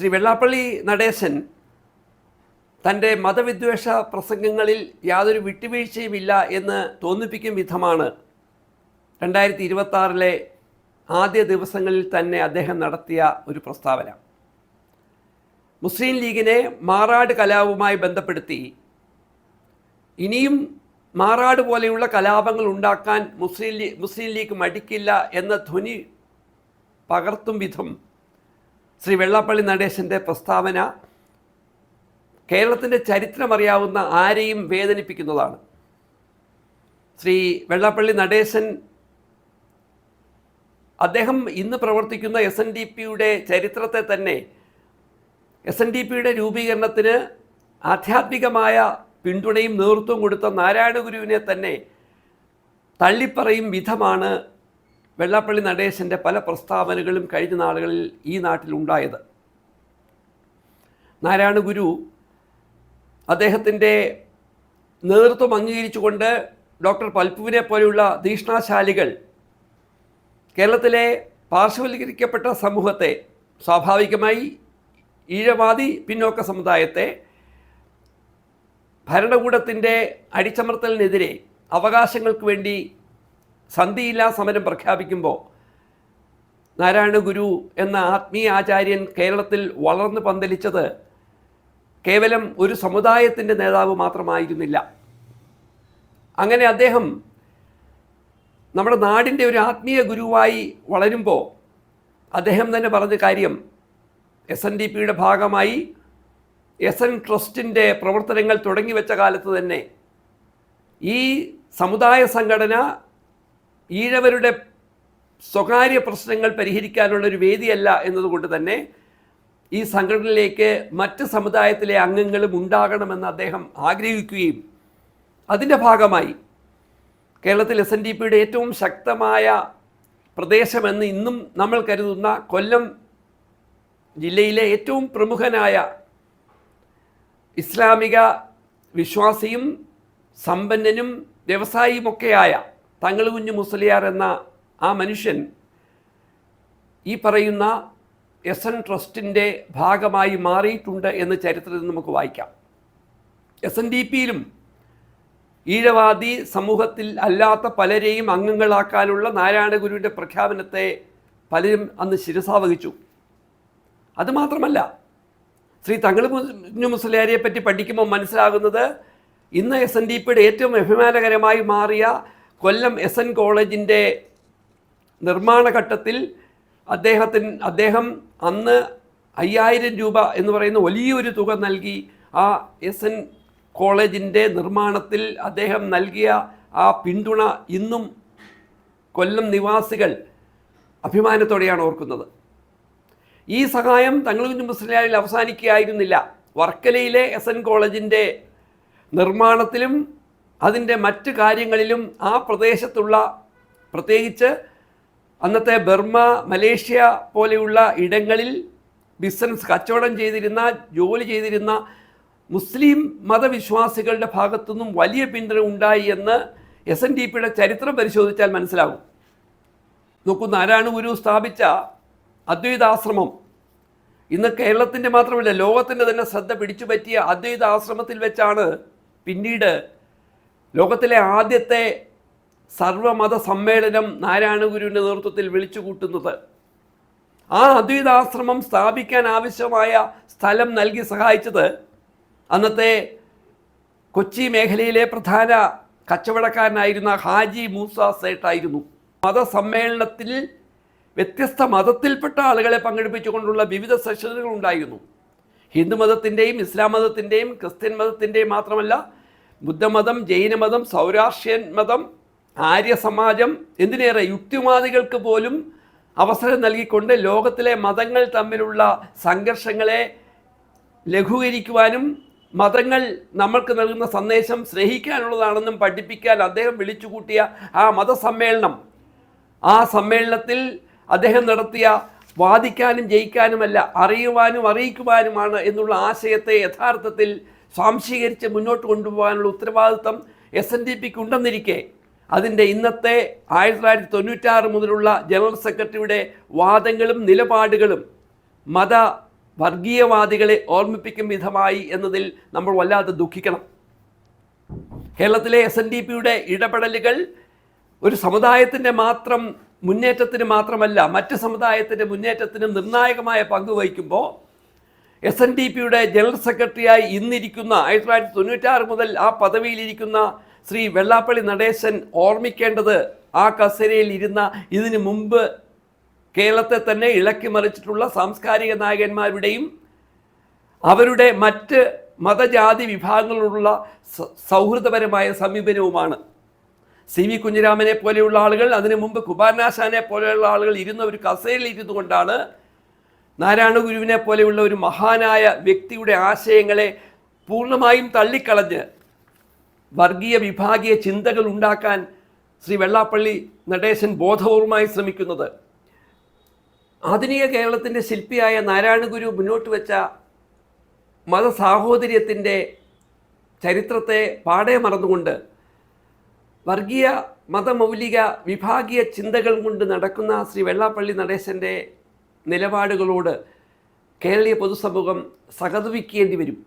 ശ്രീ വെള്ളാപ്പള്ളി നടേശൻ തൻ്റെ മതവിദ്വേഷ പ്രസംഗങ്ങളിൽ യാതൊരു വിട്ടുവീഴ്ചയുമില്ല എന്ന് തോന്നിപ്പിക്കും വിധമാണ് 2026 ആദ്യ ദിവസങ്ങളിൽ തന്നെ അദ്ദേഹം നടത്തിയ ഒരു പ്രസ്താവന. മുസ്ലിം ലീഗിനെ മാറാട് കലാപവുമായി ബന്ധപ്പെടുത്തി ഇനിയും മാറാട് പോലെയുള്ള കലാപങ്ങൾ ഉണ്ടാക്കാൻ മുസ്ലിം ലീഗ് മടിക്കില്ല എന്ന ധ്വനി പകർത്തും വിധം ശ്രീ വെള്ളാപ്പള്ളി നടേശൻ്റെ പ്രസ്താവന കേരളത്തിൻ്റെ ചരിത്രമറിയാവുന്ന ആരെയും വേദനിപ്പിക്കുന്നതാണ്. ശ്രീ വെള്ളാപ്പള്ളി നടേശൻ അദ്ദേഹം ഇന്ന് പ്രവർത്തിക്കുന്ന SNDPയുടെ ചരിത്രത്തെ തന്നെ SNDPയുടെ രൂപീകരണത്തിന് ആധ്യാത്മികമായ പിന്തുണയും നേതൃത്വം കൊടുത്ത നാരായണ ഗുരുവിനെ തന്നെ തള്ളിപ്പറയും വിധമാണ് വെള്ളാപ്പള്ളി നടേശൻ്റെ പല പ്രസ്താവനകളും കഴിഞ്ഞ നാളുകളിൽ ഈ നാട്ടിലുണ്ടായത്. നാരായണ ഗുരു അദ്ദേഹത്തിൻ്റെ നേതൃത്വം അംഗീകരിച്ചുകൊണ്ട് ഡോക്ടർ പൽപ്പുവിനെ പോലെയുള്ള ധീഷ്ണാശാലികൾ കേരളത്തിലെ പാർശ്വവൽക്കരിക്കപ്പെട്ട സമൂഹത്തെ, സ്വാഭാവികമായി ഈഴവാദി പിന്നോക്ക സമുദായത്തെ ഭരണകൂടത്തിൻ്റെ അടിച്ചമർത്തലിനെതിരെ അവകാശങ്ങൾക്ക് വേണ്ടി സന്ധിയില്ലാ സമരം പ്രഖ്യാപിക്കുമ്പോൾ നാരായണ ഗുരു എന്ന ആത്മീയ ആചാര്യൻ കേരളത്തിൽ വളർന്നു പന്തലിച്ചത് കേവലം ഒരു സമുദായത്തിൻ്റെ നേതാവ് മാത്രമായിരുന്നില്ല. അങ്ങനെ അദ്ദേഹം നമ്മുടെ നാടിൻ്റെ ഒരു ആത്മീയ ഗുരുവായി വളരുമ്പോൾ അദ്ദേഹം തന്നെ പറഞ്ഞ കാര്യം, SNDPയുടെ ഭാഗമായി SN ട്രസ്റ്റിൻ്റെ പ്രവർത്തനങ്ങൾ തുടങ്ങി വെച്ച കാലത്ത് തന്നെ ഈ സമുദായ സംഘടന ഈഴവരുടെ സ്വകാര്യ പ്രശ്നങ്ങൾ പരിഹരിക്കാനുള്ളൊരു വേദിയല്ല എന്നതുകൊണ്ട് തന്നെ ഈ സംഘടനയിലേക്ക് മറ്റ് സമുദായത്തിലെ അംഗങ്ങളും ഉണ്ടാകണമെന്ന് അദ്ദേഹം ആഗ്രഹിക്കുകയും അതിൻ്റെ ഭാഗമായി കേരളത്തിൽ SNDPയുടെ ഏറ്റവും ശക്തമായ പ്രദേശമെന്ന് ഇന്നും നമ്മൾ കരുതുന്ന കൊല്ലം ജില്ലയിലെ ഏറ്റവും പ്രമുഖനായ ഇസ്ലാമിക വിശ്വാസിയും സമ്പന്നനും വ്യവസായിയുമൊക്കെയായ തങ്ങൾ കുഞ്ഞു മുസ്ലിയാർ എന്ന ആ മനുഷ്യൻ ഈ പറയുന്ന SN ട്രസ്റ്റിൻ്റെ ഭാഗമായി മാറിയിട്ടുണ്ട് എന്ന് ചരിത്രത്തിൽ നമുക്ക് വായിക്കാം. SNDPയിലും ഈഴവാദി സമൂഹത്തിൽ അല്ലാത്ത പലരെയും അംഗങ്ങളാക്കാനുള്ള നാരായണ ഗുരുവിൻ്റെ പ്രഖ്യാപനത്തെ പലരും അന്ന് ശിരസാവഹിച്ചു. അതുമാത്രമല്ല, ശ്രീ തങ്ങൾ കുഞ്ഞു മുസ്ലിയാരെ പറ്റി പഠിക്കുമ്പോൾ മനസ്സിലാകുന്നത് ഇന്ന് SNDPയുടെ ഏറ്റവും അഭിമാനകരമായി മാറിയ കൊല്ലം SN കോളേജിൻ്റെ നിർമ്മാണ ഘട്ടത്തിൽ അദ്ദേഹം അന്ന് 5000 രൂപ എന്ന് പറയുന്ന വലിയൊരു തുക നൽകി ആ SN കോളേജിൻ്റെ നിർമ്മാണത്തിൽ അദ്ദേഹം നൽകിയ ആ പിന്തുണ ഇന്നും കൊല്ലം നിവാസികൾ അഭിമാനത്തോടെയാണ് ഓർക്കുന്നത്. ഈ സഹായം തങ്ങൾ കുഞ്ഞു മുസ്ലിയാരിൽ അവസാനിക്കുകയായിരുന്നില്ല. വർക്കലയിലെ SN കോളേജിൻ്റെ നിർമ്മാണത്തിലും അതിൻ്റെ മറ്റ് കാര്യങ്ങളിലും ആ പ്രദേശത്തുള്ള, പ്രത്യേകിച്ച് അന്നത്തെ ബർമ്മ, മലേഷ്യ പോലെയുള്ള ഇടങ്ങളിൽ ബിസിനസ് കച്ചവടം ചെയ്തിരുന്ന, ജോലി ചെയ്തിരുന്ന മുസ്ലിം മതവിശ്വാസികളുടെ ഭാഗത്തുനിന്നും വലിയ പിന്തുണ ഉണ്ടായി എന്ന് SNDPയുടെ ചരിത്രം പരിശോധിച്ചാൽ മനസ്സിലാകും. നോക്കൂ, നാരായണ ഗുരു സ്ഥാപിച്ച അദ്വൈതാശ്രമം ഇന്ന് കേരളത്തിൻ്റെ മാത്രമല്ല ലോകത്തിൻ്റെ തന്നെ ശ്രദ്ധ പിടിച്ചുപറ്റിയ അദ്വൈതാശ്രമത്തിൽ വെച്ചാണ് പിന്നീട് ലോകത്തിലെ ആദ്യത്തെ സർവമത സമ്മേളനം നാരായണ ഗുരുവിൻ്റെ നേതൃത്വത്തിൽ വിളിച്ചു കൂട്ടുന്നത്. ആ അദ്വൈതാശ്രമം സ്ഥാപിക്കാൻ ആവശ്യമായ സ്ഥലം നൽകി സഹായിച്ചത് അന്നത്തെ കൊച്ചി മേഖലയിലെ പ്രധാന കച്ചവടക്കാരനായിരുന്ന ഹാജി മൂസ സേട്ടായിരുന്നു. മതസമ്മേളനത്തിൽ വ്യത്യസ്ത മതത്തിൽപ്പെട്ട ആളുകളെ പങ്കെടുപ്പിച്ചുകൊണ്ടുള്ള വിവിധ സെഷനുകൾ ഉണ്ടായിരുന്നു. ഹിന്ദു മതത്തിൻ്റെയും ഇസ്ലാം മതത്തിൻ്റെയും ക്രിസ്ത്യൻ മതത്തിൻ്റെയും മാത്രമല്ല, ബുദ്ധമതം, ജൈനമതം, സൗരാഷ്ട്രീയൻ മതം, ആര്യ സമാജം, എന്തിനേറെ യുക്തിവാദികൾക്ക് പോലും അവസരം നൽകിക്കൊണ്ട് ലോകത്തിലെ മതങ്ങൾ തമ്മിലുള്ള സംഘർഷങ്ങളെ ലഘൂകരിക്കുവാനും മതങ്ങൾ നമ്മൾക്ക് നൽകുന്ന സന്ദേശം സ്നേഹിക്കാനുള്ളതാണെന്നും പഠിപ്പിക്കാൻ അദ്ദേഹം വിളിച്ചുകൂട്ടിയ ആ മതസമ്മേളനം, ആ സമ്മേളനത്തിൽ അദ്ദേഹം നടത്തിയ വാദിക്കാനും ജയിക്കാനുമല്ല, അറിയുവാനും അറിയിക്കുവാനുമാണ് എന്നുള്ള ആശയത്തെ യഥാർത്ഥത്തിൽ സ്വാംശീകരിച്ച് മുന്നോട്ട് കൊണ്ടുപോകാനുള്ള ഉത്തരവാദിത്വം SNDPക്ക് ഉണ്ടെന്നിരിക്കെ അതിൻ്റെ ഇന്നത്തെ 1996 മുതലുള്ള ജനറൽ സെക്രട്ടറിയുടെ വാദങ്ങളും നിലപാടുകളും മത വർഗീയവാദികളെ ഓർമ്മിപ്പിക്കും വിധമായി എന്നതിൽ നമ്മൾ വല്ലാതെ ദുഃഖിക്കണം. കേരളത്തിലെ SNDPയുടെ ഇടപെടലുകൾ ഒരു സമുദായത്തിൻ്റെ മാത്രം മുന്നേറ്റത്തിന് മാത്രമല്ല, മറ്റ് സമുദായത്തിൻ്റെ മുന്നേറ്റത്തിന് നിർണായകമായ പങ്ക് വഹിക്കുമ്പോൾ SNDPയുടെ ജനറൽ സെക്രട്ടറിയായി ഇന്നിരിക്കുന്ന 1996 മുതൽ ആ പദവിയിലിരിക്കുന്ന ശ്രീ വെള്ളാപ്പള്ളി നടേശൻ ഓർമ്മിക്കേണ്ടത് ആ കസേരയിൽ ഇരുന്ന ഇതിനു മുമ്പ് കേരളത്തെ തന്നെ ഇളക്കി മറിച്ചിട്ടുള്ള സാംസ്കാരിക നായകന്മാരുടെയും അവരുടെ മറ്റ് മതജാതി വിഭാഗങ്ങളോടുള്ള സൗഹൃദപരമായ സമീപനവുമാണ്. CV കുഞ്ഞിരാമനെ പോലെയുള്ള ആളുകൾ, അതിനു മുമ്പ് കുമാരനാശാനെ പോലെയുള്ള ആളുകൾ ഇരുന്ന ഒരു കസേരയിൽ ഇരുന്നു കൊണ്ടാണ് നാരായണ ഗുരുവിനെ പോലെയുള്ള ഒരു മഹാനായ വ്യക്തിയുടെ ആശയങ്ങളെ പൂർണ്ണമായും തള്ളിക്കളഞ്ഞ് വർഗീയ വിഭാഗീയ ചിന്തകൾ ഉണ്ടാക്കാൻ ശ്രീ വെള്ളാപ്പള്ളി നടേശൻ ബോധപൂർവമായി ശ്രമിക്കുന്നത്. ആധുനിക കേരളത്തിൻ്റെ ശില്പിയായ നാരായണ ഗുരു മുന്നോട്ട് വെച്ച മതസാഹോദര്യത്തിൻ്റെ ചരിത്രത്തെ പാടെ മറന്നുകൊണ്ട് വർഗീയ മതമൗലിക വിഭാഗീയ ചിന്തകൾ കൊണ്ട് നടക്കുന്ന ശ്രീ വെള്ളാപ്പള്ളി നടേശൻ്റെ നിലപാടുകളോട് കേരളീയ പൊതുസമൂഹം സഹതപിക്കേണ്ടി വരും.